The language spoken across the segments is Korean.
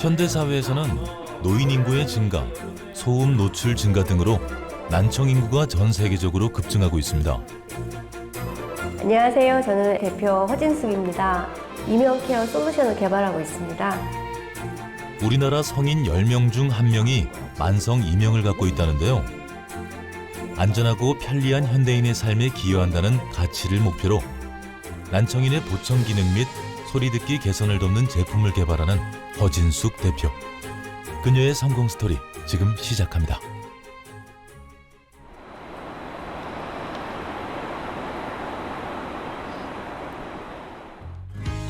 현대사회에서는 노인 인구의 증가, 소음 노출 증가 등으로 난청 인구가 전 세계적으로 급증하고 있습니다. 안녕하세요. 저는 대표 허진숙입니다. 이명케어 솔루션을 개발하고 있습니다. 우리나라 성인 10명 중 1명이 만성 이명을 갖고 있다는데요. 안전하고 편리한 현대인의 삶에 기여한다는 가치를 목표로 난청인의 보청 기능 및 소리 듣기 개선을 돕는 제품을 개발하는 허진숙 대표. 그녀의 성공 스토리 지금 시작합니다.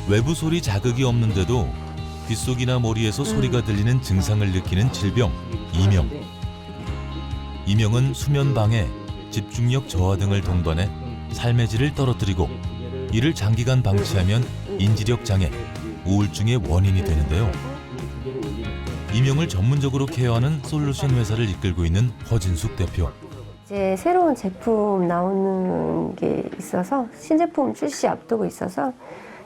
외부 소리 자극이 없는데도 귓속이나 머리에서 소리가 들리는 증상을 느끼는 질병, 이명. 이명은 수면 방해, 집중력 저하 등을 동반해 삶의 질을 떨어뜨리고 이를 장기간 방치하면 인지력 장애, 우울증의 원인이 되는데요. 이명을 전문적으로 케어하는 솔루션 회사를 이끌고 있는 허진숙 대표. 이제 새로운 제품 나오는 게 있어서 신제품 출시 앞두고 있어서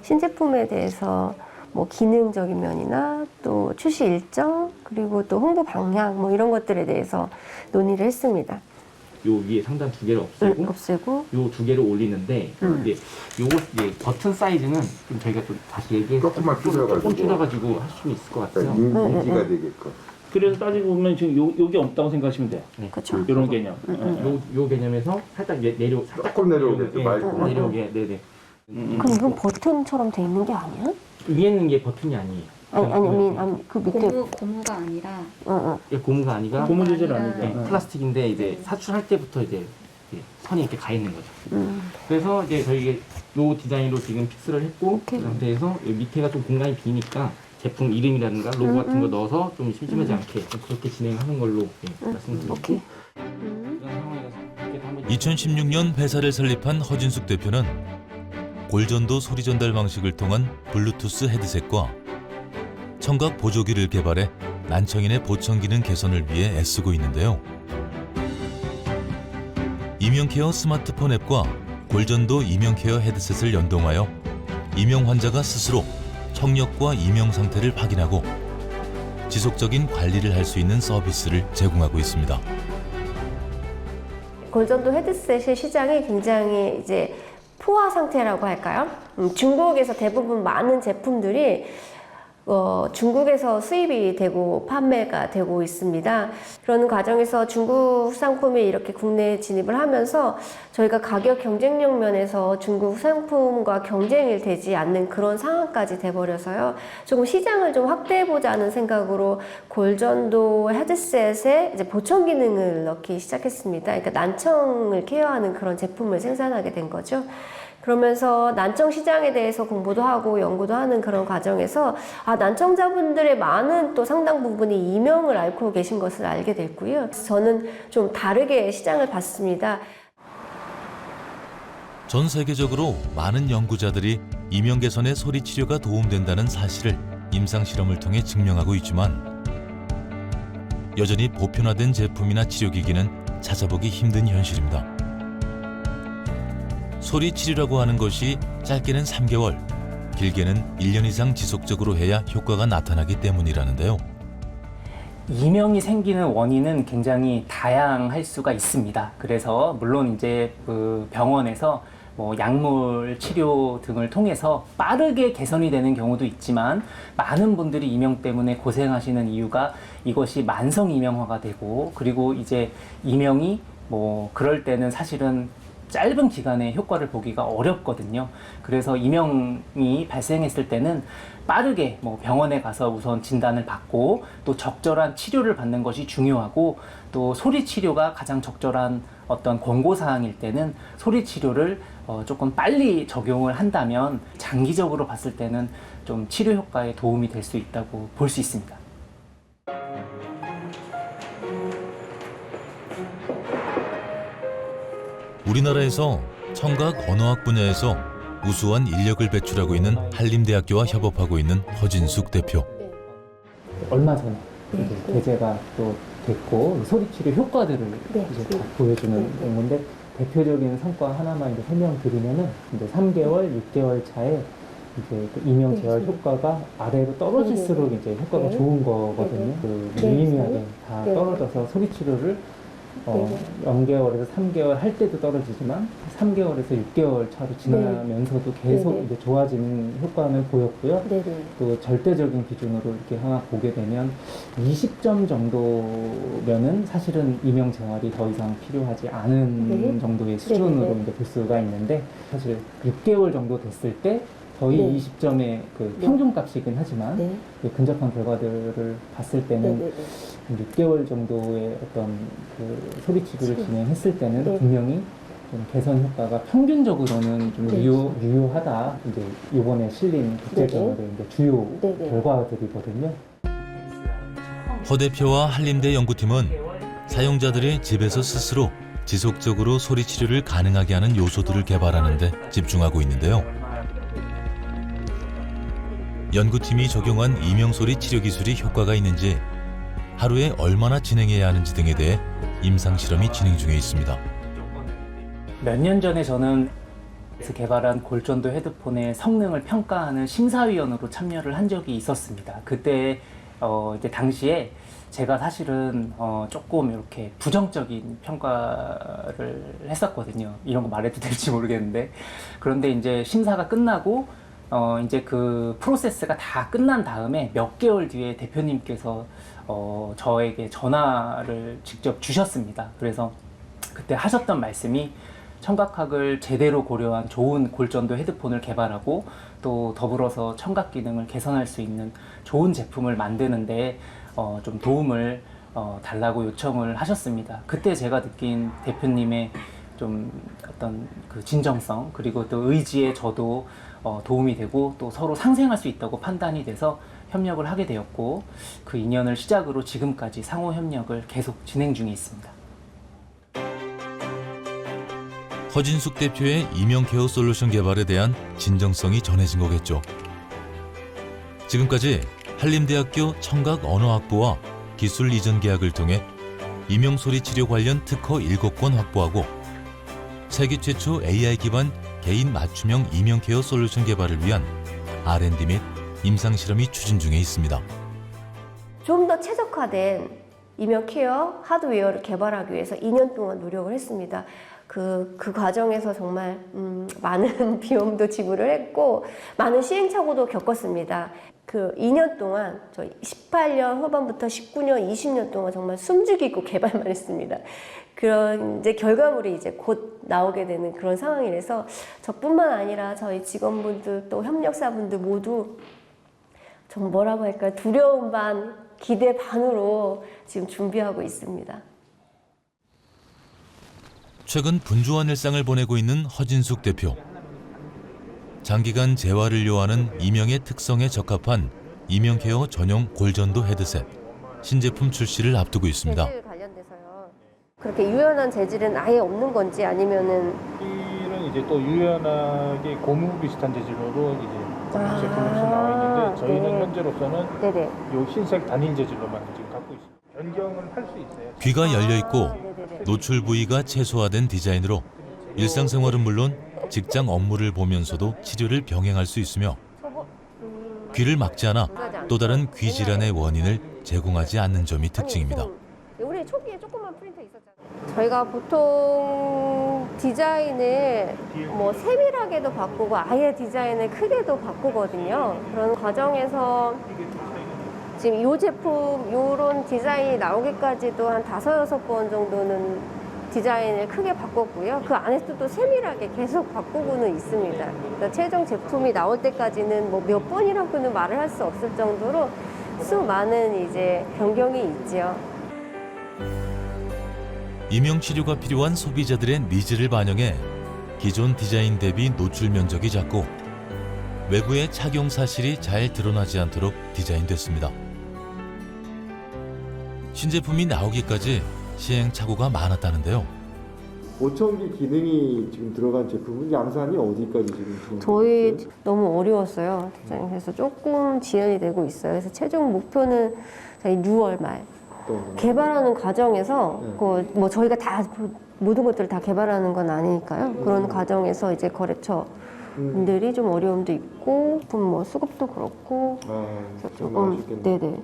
신제품에 대해서 뭐 기능적인 면이나 또 출시 일정 그리고 또 홍보 방향 뭐 이런 것들에 대해서 논의를 했습니다. 요 위에 상단 두 개를 없애고 요 두 개를 올리는데 이제 요거 이제 버튼 사이즈는 좀 저희가 좀 다시 얘기해서 조금 줄여가지고 할 수 있을 것 같아요. 인지가 되게끔. 그래서 따지고 보면 지금 요게 없다고 생각하시면 돼요. 네. 그렇죠. 이런 개념. 요 개념에서 살짝 조금 내려오게 말고. 내려오게 네네. 그럼 이건 버튼처럼 돼 있는 게 아니야? 위에 있는 게 버튼이 아니에요. 아니 그 밑에 고무가 아니라 이게 고무가 아니라 고무 재질 아니죠. 네, 플라스틱인데 이제 사출할 때부터 이제 선이 이렇게 가 있는 거죠. 그래서 이제 저희 요 디자인으로 지금 픽스를 했고 그 상태에서 이 밑에가 좀 공간이 비니까 제품 이름이라든가 로고 같은 거 넣어서 좀 심심하지 않게 좀 그렇게 진행하는 걸로 말씀드리고. 2016년 회사를 설립한 허진숙 대표는 골전도 소리 전달 방식을 통한 블루투스 헤드셋과 청각 보조기를 개발해 난청인의 보청 기능 개선을 위해 애쓰고 있는데요. 이명케어 스마트폰 앱과 골전도 이명케어 헤드셋을 연동하여 이명 환자가 스스로 청력과 이명 상태를 확인하고 지속적인 관리를 할 수 있는 서비스를 제공하고 있습니다. 골전도 헤드셋의 시장이 굉장히 이제 포화 상태라고 할까요? 중국에서 대부분 많은 제품들이 중국에서 수입이 되고 판매가 되고 있습니다. 그런 과정에서 중국 상품이 이렇게 국내에 진입을 하면서 저희가 가격 경쟁력 면에서 중국 상품과 경쟁이 되지 않는 그런 상황까지 돼버려서요. 조금 시장을 좀 확대해보자는 생각으로 골전도 헤드셋에 이제 보청 기능을 넣기 시작했습니다. 그러니까 난청을 케어하는 그런 제품을 생산하게 된 거죠. 그러면서 난청 시장에 대해서 공부도 하고 연구도 하는 그런 과정에서 난청자분들의 많은 또 상당 부분이 이명을 앓고 계신 것을 알게 됐고요. 저는 좀 다르게 시장을 봤습니다. 전 세계적으로 많은 연구자들이 이명 개선에 소리 치료가 도움된다는 사실을 임상 실험을 통해 증명하고 있지만 여전히 보편화된 제품이나 치료기기는 찾아보기 힘든 현실입니다. 소리 치료라고 하는 것이 짧게는 3개월, 길게는 1년 이상 지속적으로 해야 효과가 나타나기 때문이라는데요. 이명이 생기는 원인은 굉장히 다양할 수가 있습니다. 그래서 물론 이제 그 병원에서 뭐 약물 치료 등을 통해서 빠르게 개선이 되는 경우도 있지만 많은 분들이 이명 때문에 고생하시는 이유가 이것이 만성 이명화가 되고 그리고 이제 이명이 뭐 그럴 때는 사실은 짧은 기간에 효과를 보기가 어렵거든요. 그래서 이명이 발생했을 때는 빠르게 뭐 병원에 가서 우선 진단을 받고 또 적절한 치료를 받는 것이 중요하고 또 소리 치료가 가장 적절한 어떤 권고사항일 때는 소리 치료를 조금 빨리 적용을 한다면 장기적으로 봤을 때는 좀 치료 효과에 도움이 될 수 있다고 볼 수 있습니다. 우리나라에서 청각 언어학 분야에서 우수한 인력을 배출하고 있는 한림대학교와 협업하고 있는 허진숙 대표. 얼마 전에 이제 게재가 또 됐고 소리 치료 효과들을 이제 다 보여주는 건데 대표적인 성과 하나만 이제 설명드리면은 이제 3개월, 6개월 차에 이제 그 이명 재활 효과가 아래로 떨어질수록 이제 효과가 좋은 거거든요. 그 유의미하게 다 떨어져서 소리 치료를 0개월에서 3개월 할 때도 떨어지지만 3개월에서 6개월 차로 지나면서도 계속 이제 좋아지는 효과는 보였고요. 또 절대적인 기준으로 이렇게 하나 보게 되면 20점 정도면은 사실은 이명 재활이 더 이상 필요하지 않은 정도의 수준으로 이제 볼 수가 있는데, 사실 6개월 정도 됐을 때 거의 20점의 그 평균값이긴 하지만 그 근접한 결과들을 봤을 때는 6개월 정도의 어떤 그 소리 치료를 진행했을 때는 분명히 좀 개선 효과가 평균적으로는 좀 유효하다. 이제 이번에 실린 국제적으로 이제 주요 결과들이거든요. 허 대표와 한림대 연구팀은 사용자들이 집에서 스스로 지속적으로 소리 치료를 가능하게 하는 요소들을 개발하는 데 집중하고 있는데요. 연구팀이 적용한 이명소리 치료 기술이 효과가 있는지, 하루에 얼마나 진행해야 하는지 등에 대해 임상실험이 진행 중에 있습니다. 몇 년 전에 저는 개발한 골전도 헤드폰의 성능을 평가하는 심사위원으로 참여를 한 적이 있었습니다. 그때 이제 당시에 제가 사실은 조금 이렇게 부정적인 평가를 했었거든요. 이런 거 말해도 될지 모르겠는데, 그런데 이제 심사가 끝나고 이제 그 프로세스가 다 끝난 다음에 몇 개월 뒤에 대표님께서 저에게 전화를 직접 주셨습니다. 그래서 그때 하셨던 말씀이 청각학을 제대로 고려한 좋은 골전도 헤드폰을 개발하고 또 더불어서 청각 기능을 개선할 수 있는 좋은 제품을 만드는데 좀 도움을 달라고 요청을 하셨습니다. 그때 제가 느낀 대표님의 좀 어떤 그 진정성, 그리고 또 의지에 저도 도움이 되고 또 서로 상생할 수 있다고 판단이 돼서 협력을 하게 되었고, 그 인연을 시작으로 지금까지 상호 협력을 계속 진행 중에 있습니다. 허진숙 대표의 이명케어 솔루션 개발에 대한 진정성이 전해진 거겠죠. 지금까지 한림대학교 청각언어학부와 기술 이전 계약을 통해 이명소리 치료 관련 특허 7건 확보하고 세계 최초 AI 기반 개인 맞춤형 이명케어 솔루션 개발을 위한 R&D 및 임상실험이 추진 중에 있습니다. 좀 더 최적화된 이명 케어 하드웨어를 개발하기 위해서 2년 동안 노력을 했습니다. 그 과정에서 정말 많은 비용도 지불을 했고 많은 시행착오도 겪었습니다. 그 2년 동안 저희 18년 후반부터 19년, 20년 동안 정말 숨죽이고 개발만 했습니다. 그런 이제 결과물이 이제 곧 나오게 되는 그런 상황이라서 저뿐만 아니라 저희 직원분들 또 협력사분들 모두 좀 뭐라고 할까요? 두려움 반, 기대 반으로 지금 준비하고 있습니다. 최근 분주한 일상을 보내고 있는 허진숙 대표. 장기간 재활을 요하는 이명의 특성에 적합한 이명케어 전용 골전도 헤드셋 신제품 출시를 앞두고 있습니다. 재질 관련돼서요. 그렇게 유연한 재질은 아예 없는 건지 아니면은 이는 이제 또 유연하게 고무 비슷한 재질로 이제 제품으로 나와 있는데, 저희는 현재로서는 네네. 요 흰색 단일 재질로만 지금 갖고 있습니다. 변경을 할 수 있어요. 귀가 열려 있고 네네네. 노출 부위가 최소화된 디자인으로 일상생활은 물론 직장 업무를 보면서도 치료를 병행할 수 있으며 귀를 막지 않아 또 다른 귀 질환의 원인을 제공하지 않는 점이 특징입니다. 우리 초기에 조그만 프린터 있었잖아요. 저희가 보통 디자인을 뭐 세밀하게도 바꾸고 아예 디자인을 크게도 바꾸거든요. 그런 과정에서 지금 이 제품 요런 디자인이 나오기까지도 한 5-6번 정도는 디자인을 크게 바꿨고요. 그 안에서도 또 세밀하게 계속 바꾸고는 있습니다. 그러니까 최종 제품이 나올 때까지는 뭐 몇 번이라고는 말을 할 수 없을 정도로 수많은 이제 변경이 있지요. 이명 치료가 필요한 소비자들의 니즈를 반영해 기존 디자인 대비 노출 면적이 작고 외부의 착용 사실이 잘 드러나지 않도록 디자인됐습니다. 신제품이 나오기까지 시행착오가 많았다는데요. 보청기 기능이 지금 들어간 제품은 양산이 어디까지 지금 저희 너무 어려웠어요. 그래서 조금 지연이 되고 있어요. 그래서 최종 목표는 저희 6월 말. 개발하는 과정에서 뭐 저희가 다 모든 것들을 다 개발하는 건 아니니까요. 그런 과정에서 이제 거래처 분들이 좀 어려움도 있고, 뭐 수급도 그렇고, 그래서 조금 네네.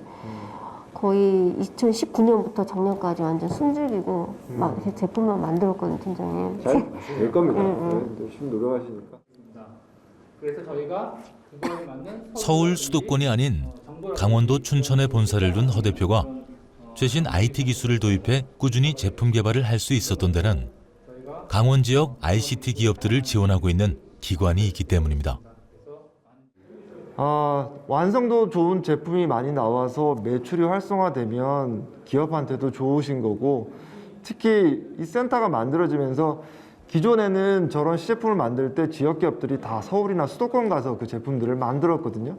거의 2019년부터 작년까지 완전 숨죽이고 막 이렇게 제품만 만들었거든요, 팀장님. 잘될 겁니다. 네, 열심히 노력하시니까. 그래서 저희가 그거에 맞는 서울 수도권이 아닌 강원도 춘천에 본사를 둔 허 대표가 최신 IT 기술을 도입해 꾸준히 제품 개발을 할 수 있었던 데는 강원 지역 ICT 기업들을 지원하고 있는 기관이 있기 때문입니다. 완성도 좋은 제품이 많이 나와서 매출이 활성화되면 기업한테도 좋으신 거고, 특히 이 센터가 만들어지면서 기존에는 저런 시제품을 만들 때 지역 기업들이 다 서울이나 수도권 가서 그 제품들을 만들었거든요.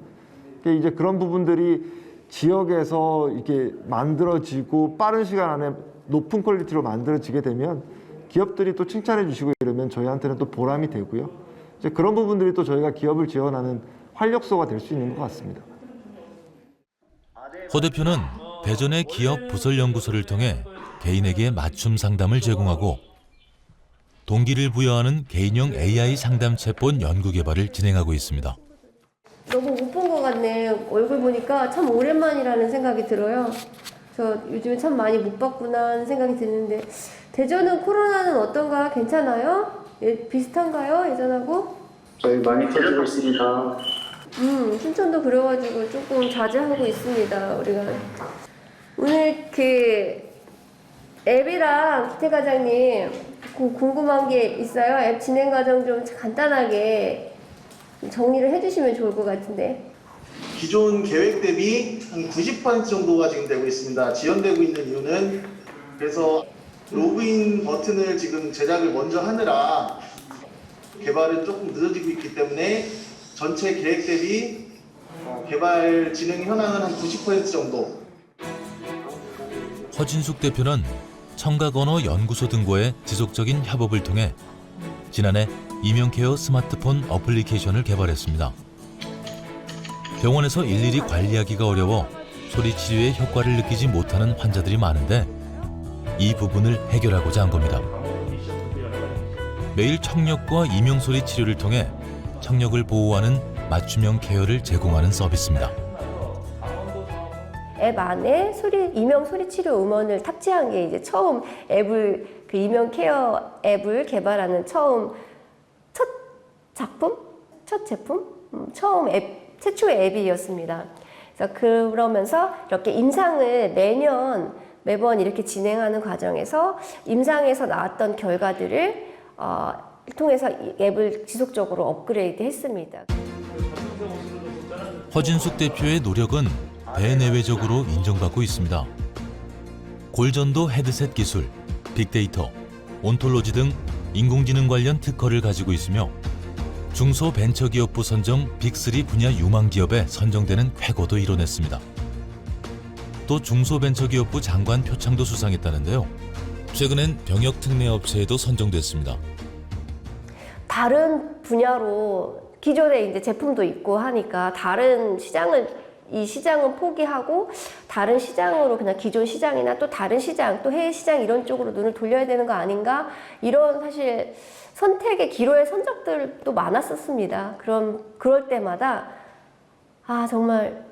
이제 그런 부분들이 지역에서 이렇게 만들어지고 빠른 시간 안에 높은 퀄리티로 만들어지게 되면 기업들이 또 칭찬해 주시고 이러면 저희한테는 또 보람이 되고요. 이제 그런 부분들이 또 저희가 기업을 지원하는 활력소가 될 수 있는 것 같습니다. 허 대표는 대전의 기업 부설연구소를 통해 개인에게 맞춤 상담을 제공하고 동기를 부여하는 개인형 AI 상담 챗봇 연구 개발을 진행하고 있습니다. 너무 못 본 것 같네. 얼굴 보니까 참 오랜만이라는 생각이 들어요. 저 요즘에 참 많이 못 봤구나 하는 생각이 드는데, 대전은 코로나는 어떤가? 괜찮아요? 비슷한가요? 예전하고? 저희 많이 터지고 있습니다. 춘천도 그래가지고 조금 자제하고 있습니다. 우리가 오늘 그 앱이랑 기태 과장님 궁금한 게 있어요. 앱 진행 과정 좀 간단하게 정리를 해주시면 좋을 것 같은데. 기존 계획 대비 한 90% 정도가 지금 되고 있습니다. 지연되고 있는 이유는, 그래서 로그인 버튼을 지금 제작을 먼저 하느라 개발은 조금 늦어지고 있기 때문에 전체 계획 대비 개발 진행 현황은 한 90% 정도. 허진숙 대표는 청각언어 연구소 등과의 지속적인 협업을 통해 지난해 이명케어 스마트폰 어플리케이션을 개발했습니다. 병원에서 일일이 관리하기가 어려워 소리 치료의 효과를 느끼지 못하는 환자들이 많은데 이 부분을 해결하고자 한 겁니다. 매일 청력과 이명소리 치료를 통해 청력을 보호하는 맞춤형 케어를 제공하는 서비스입니다. 앱 안에 이명 소리 치료 음원을 탑재한 게 이제 처음 앱을, 그 이명 케어 앱을 개발하는 첫 제품? 처음 최초의 앱이었습니다. 그래서 그러면서 이렇게 임상을 매번 이렇게 진행하는 과정에서 임상에서 나왔던 결과들을 통해서 이 앱을 지속적으로 업그레이드 했습니다. 허진숙 대표의 노력은 대내외적으로 인정받고 있습니다. 골전도 헤드셋 기술, 빅데이터, 온톨로지 등 인공지능 관련 특허를 가지고 있으며 중소벤처기업부 선정 빅3 분야 유망기업에 선정되는 쾌거도 이뤄냈습니다. 또 중소벤처기업부 장관 표창도 수상했다는데요. 최근엔 병역특례업체에도 선정됐습니다. 다른 분야로 기존에 이제 제품도 있고 하니까 이 시장은 포기하고 다른 시장으로 그냥 기존 시장이나 또 다른 시장, 또 해외 시장 이런 쪽으로 눈을 돌려야 되는 거 아닌가? 이런 사실 선택의 기로의 선적들도 많았었습니다. 그럴 때마다 정말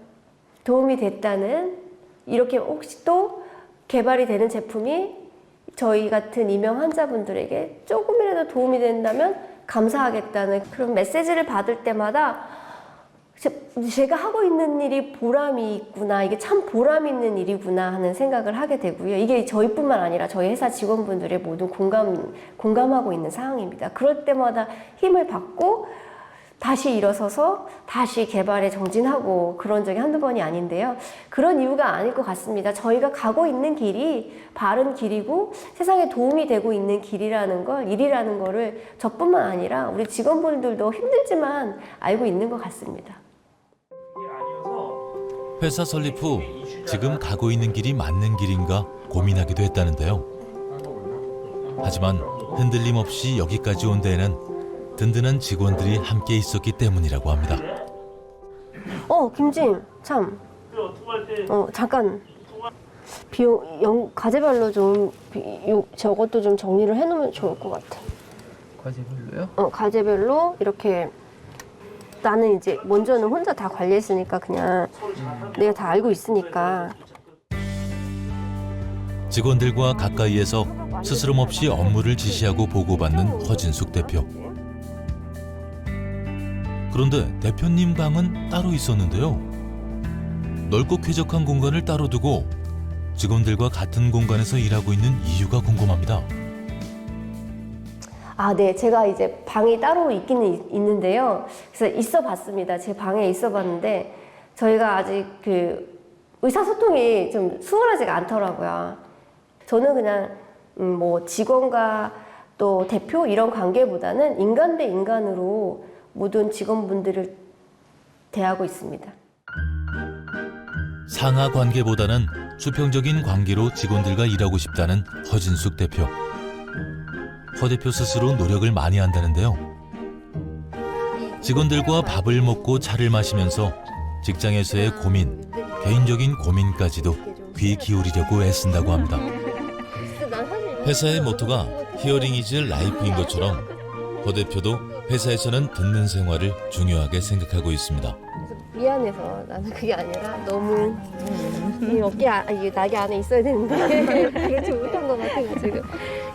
도움이 됐다는, 이렇게 혹시 또 개발이 되는 제품이 저희 같은 이명 환자분들에게 조금이라도 도움이 된다면 감사하겠다는 그런 메시지를 받을 때마다 제가 하고 있는 일이 보람이 있구나, 이게 참 보람 있는 일이구나 하는 생각을 하게 되고요. 이게 저희뿐만 아니라 저희 회사 직원분들의 모두 공감하고 있는 상황입니다. 그럴 때마다 힘을 받고 다시 일어서서 다시 개발에 정진하고 그런 적이 한두 번이 아닌데요. 그런 이유가 아닐 것 같습니다. 저희가 가고 있는 길이 바른 길이고 세상에 도움이 되고 있는 일이라는 거를 저뿐만 아니라 우리 직원분들도 힘들지만 알고 있는 것 같습니다. 회사 설립 후 지금 가고 있는 길이 맞는 길인가 고민하기도 했다는데요. 하지만 흔들림 없이 여기까지 온 데에는 든든한 직원들이 함께 있었기 때문이라고 합니다. 김진, 참. 잠깐. 과제별로 좀, 저것도 좀 정리를 해놓으면 좋을 것 같아. 과제별로요? 과제별로 이렇게 나는 이제 먼저는 혼자 다 관리했으니까 그냥 내가 다 알고 있으니까. 직원들과 가까이에서 스스럼 없이 업무를 지시하고 보고받는 허진숙 대표. 그런데 대표님 방은 따로 있었는데요. 넓고 쾌적한 공간을 따로 두고 직원들과 같은 공간에서 일하고 있는 이유가 궁금합니다. 아, 네. 제가 이제 방이 따로 있기는 있는데요. 그래서 있어 봤습니다. 제 방에 있어 봤는데 저희가 아직 그 의사소통이 좀 수월하지가 않더라고요. 저는 그냥 뭐 직원과 또 대표 이런 관계보다는 인간 대 인간으로 모든 직원분들을 대하고 있습니다. 상하 관계보다는 수평적인 관계로 직원들과 일하고 싶다는 허진숙 대표. 허 대표 스스로 노력을 많이 한다는데요. 직원들과 밥을 먹고 차를 마시면서 직장에서의 고민, 개인적인 고민까지도 귀 기울이려고 애쓴다고 합니다. 회사의 모토가 히어링 이즈 라이프인 것처럼 허 대표도 회사에서는 듣는 생활을 중요하게 생각하고 있습니다. 미안해서 나는 그게 아니라 너무 이 어깨 이게 낙이 안에 있어야 되는데 그걸 좀 못한 것 같아가지고.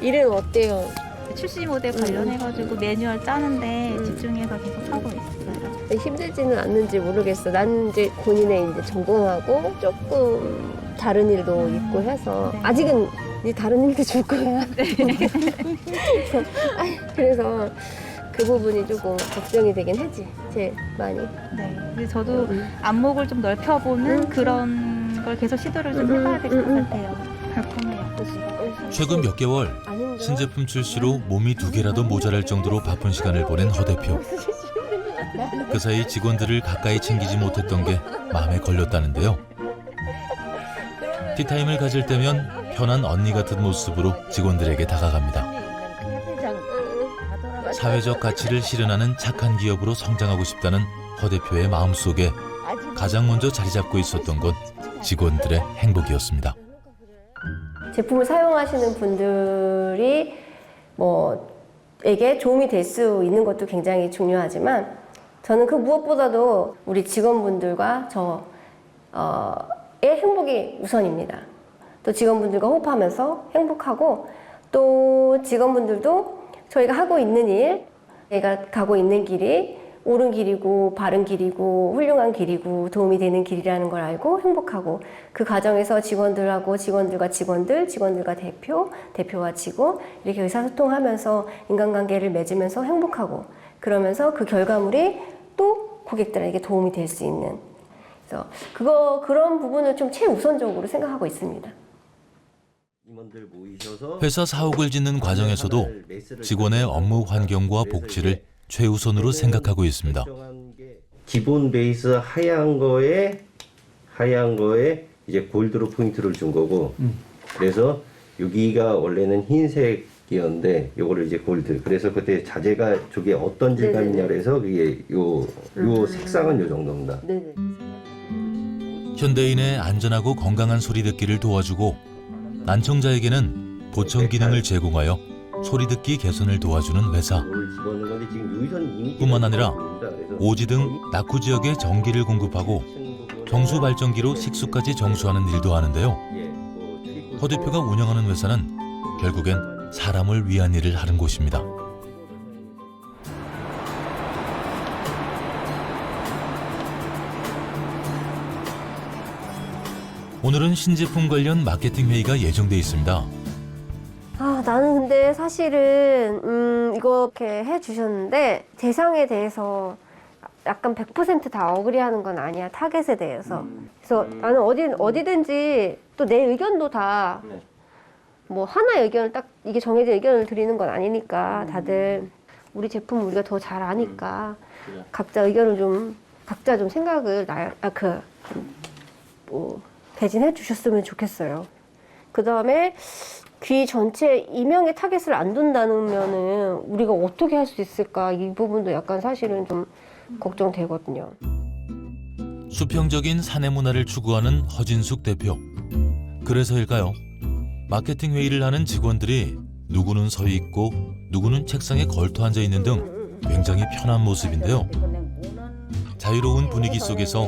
일은 어때요? 출시 모델 관련해가지고 매뉴얼 짜는데 집중해서 계속 하고 있어요. 힘들지는 않는지 모르겠어. 나는 이제 본인의 이제 전공하고 조금 다른 일도 있고 해서 아직은 이제 다른 일도 줄 거야. 그래서 그 부분이 조금 걱정이 되긴 하지. 제 많이. 네. 근데 저도 안목을 좀 넓혀보는 그런 걸 계속 시도를 좀 해봐야 될 것 같아요. 달콤해요. 최근 몇 개월 신제품 출시로 몸이 2개라도 모자랄 정도로 바쁜 시간을 보낸 허 대표. 그 사이 직원들을 가까이 챙기지 못했던 게 마음에 걸렸다는데요. 티타임을 가질 때면 편한 언니 같은 모습으로 직원들에게 다가갑니다. 사회적 가치를 실현하는 착한 기업으로 성장하고 싶다는 허 대표의 마음속에 가장 먼저 자리 잡고 있었던 건 직원들의 행복이었습니다. 제품을 사용하시는 분들이 에게 도움이 될 수 있는 것도 굉장히 중요하지만 저는 그 무엇보다도 우리 직원분들과 저의 행복이 우선입니다. 또 직원분들과 호흡하면서 행복하고 또 직원분들도 저희가 하고 있는 일, 저희가 가고 있는 길이 옳은 길이고 바른 길이고 훌륭한 길이고 도움이 되는 길이라는 걸 알고 행복하고 그 과정에서 직원들하고 직원들과 직원들, 직원들과 대표, 대표와 직원 이렇게 의사소통하면서 인간관계를 맺으면서 행복하고 그러면서 그 결과물이 또 고객들에게 도움이 될 수 있는 그래서 그런 부분을 좀 최우선적으로 생각하고 있습니다. 회사 사옥을 짓는 과정에서도 직원의 업무 환경과 복지를 최우선으로 생각하고 있습니다. 기본 베이스 하얀 거에 이제 골드로 포인트를 준 거고 그래서 여기가 원래는 흰색이었는데 요거를 이제 골드. 그래서 그때 자재가 저게 어떤 질감이냐 그래서 그게 요 색상은 요 정도입니다. 현대인의 안전하고 건강한 소리 듣기를 도와주고 난청자에게는 보청 기능을 제공하여 소리 듣기 개선을 도와주는 회사. 뿐만 아니라 오지 등 낙후 지역에 전기를 공급하고 정수 발전기로 식수까지 정수하는 일도 하는데요. 허 대표가 운영하는 회사는 결국엔 사람을 위한 일을 하는 곳입니다. 오늘은 신제품 관련 마케팅 회의가 예정돼 있습니다. 나는 근데 사실은 이렇게 해주셨는데 대상에 대해서 약간 100% 다 어그리하는 건 아니야. 타겟에 대해서. 그래서 나는 어디든지 또 내 의견도 다 뭐 하나의 의견을 딱 이게 정해진 의견을 드리는 건 아니니까 다들 우리 제품 우리가 더 잘 아니까 각자 의견을 각자 좀 생각을 개진해 주셨으면 좋겠어요. 그 다음에 귀 전체 이명의 타겟을 안 둔다면은 우리가 어떻게 할 수 있을까 이 부분도 약간 사실은 좀 걱정되거든요. 수평적인 사내 문화를 추구하는 허진숙 대표. 그래서일까요? 마케팅 회의를 하는 직원들이 누구는 서 있고 누구는 책상에 걸터 앉아 있는 등 굉장히 편한 모습인데요. 자유로운 분위기 속에서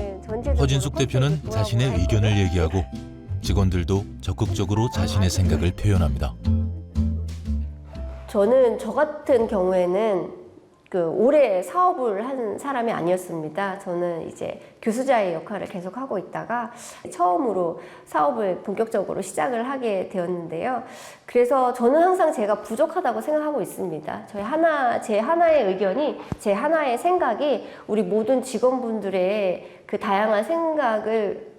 허진숙 대표는 자신의 의견을 얘기하고 직원들도 적극적으로 자신의 생각을 표현합니다. 저는 저 같은 경우에는 오래 사업을 한 사람이 아니었습니다. 저는 이제 교수자의 역할을 계속 하고 있다가 처음으로 사업을 본격적으로 시작을 하게 되었는데요. 그래서 저는 항상 제가 부족하다고 생각하고 있습니다. 제 하나의 의견이, 제 하나의 생각이 우리 모든 직원분들의 그 다양한 생각을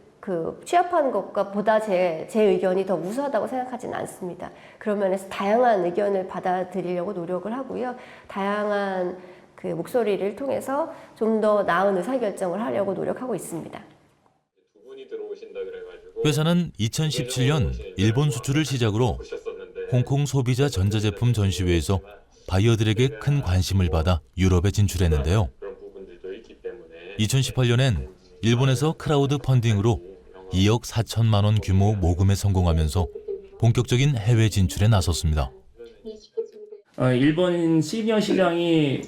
취합하는 것과 보다 제 의견이 더 우수하다고 생각하지는 않습니다. 그런 면에서 다양한 의견을 받아들이려고 노력을 하고요. 다양한 그 목소리를 통해서 좀 더 나은 의사결정을 하려고 노력하고 있습니다. 회사는 2017년 일본 수출을 시작으로 홍콩 소비자 전자제품 전시회에서 바이어들에게 큰 관심을 받아 유럽에 진출했는데요. 2018년엔 일본에서 크라우드 펀딩으로 2억 4천만 원 규모 모금에 성공하면서 본격적인 해외 진출에 나섰습니다. 일본 시니어 시장이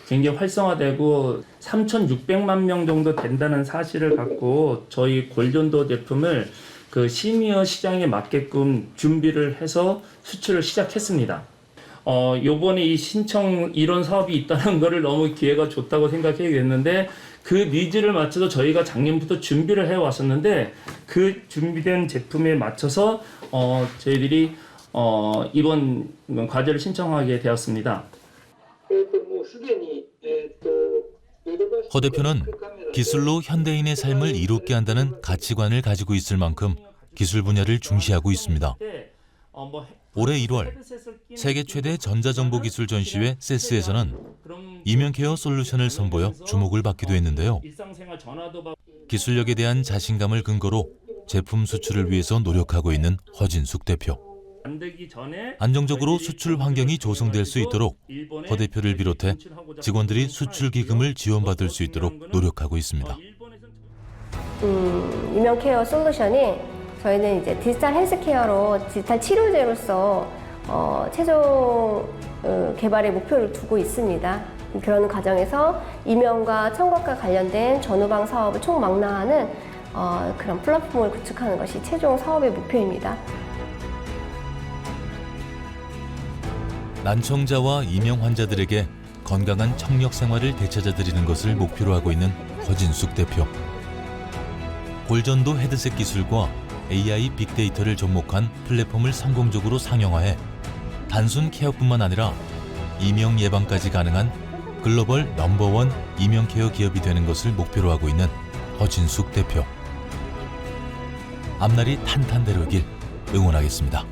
굉장히 활성화되고 3,600만 명 정도 된다는 사실을 갖고 저희 골전도 제품을 그 시니어 시장에 맞게끔 준비를 해서 수출을 시작했습니다. 요번에 이 신청 이런 사업이 있다는 거를 너무 기회가 좋다고 생각하게 됐는데 그 니즈를 맞춰서 저희가 작년부터 준비를 해왔었는데 그 준비된 제품에 맞춰서 저희들이 이번 과제를 신청하게 되었습니다. 허 대표는 기술로 현대인의 삶을 이롭게 한다는 가치관을 가지고 있을 만큼 기술 분야를 중시하고 있습니다. 올해 1월 세계 최대 전자정보기술 전시회 세스에서는 이명케어 솔루션을 선보여 주목을 받기도 했는데요. 기술력에 대한 자신감을 근거로 제품 수출을 위해서 노력하고 있는 허진숙 대표. 안정적으로 수출 환경이 조성될 수 있도록 허 대표를 비롯해 직원들이 수출 기금을 지원받을 수 있도록 노력하고 있습니다. 이명케어 솔루션이 저희는 이제 디지털 헬스케어로 디지털 치료제로서 최종 개발의 목표를 두고 있습니다. 그런 과정에서 이명과 청각과 관련된 전후방 사업을 총망라하는 그런 플랫폼을 구축하는 것이 최종 사업의 목표입니다. 난청자와 이명 환자들에게 건강한 청력 생활을 되찾아드리는 것을 목표로 하고 있는 허진숙 대표. 골전도 헤드셋 기술과 AI 빅데이터를 접목한 플랫폼을 성공적으로 상용화해 단순 케어뿐만 아니라 이명 예방까지 가능한 글로벌 넘버원 이명 케어 기업이 되는 것을 목표로 하고 있는 허진숙 대표. 앞날이 탄탄대로길 응원하겠습니다.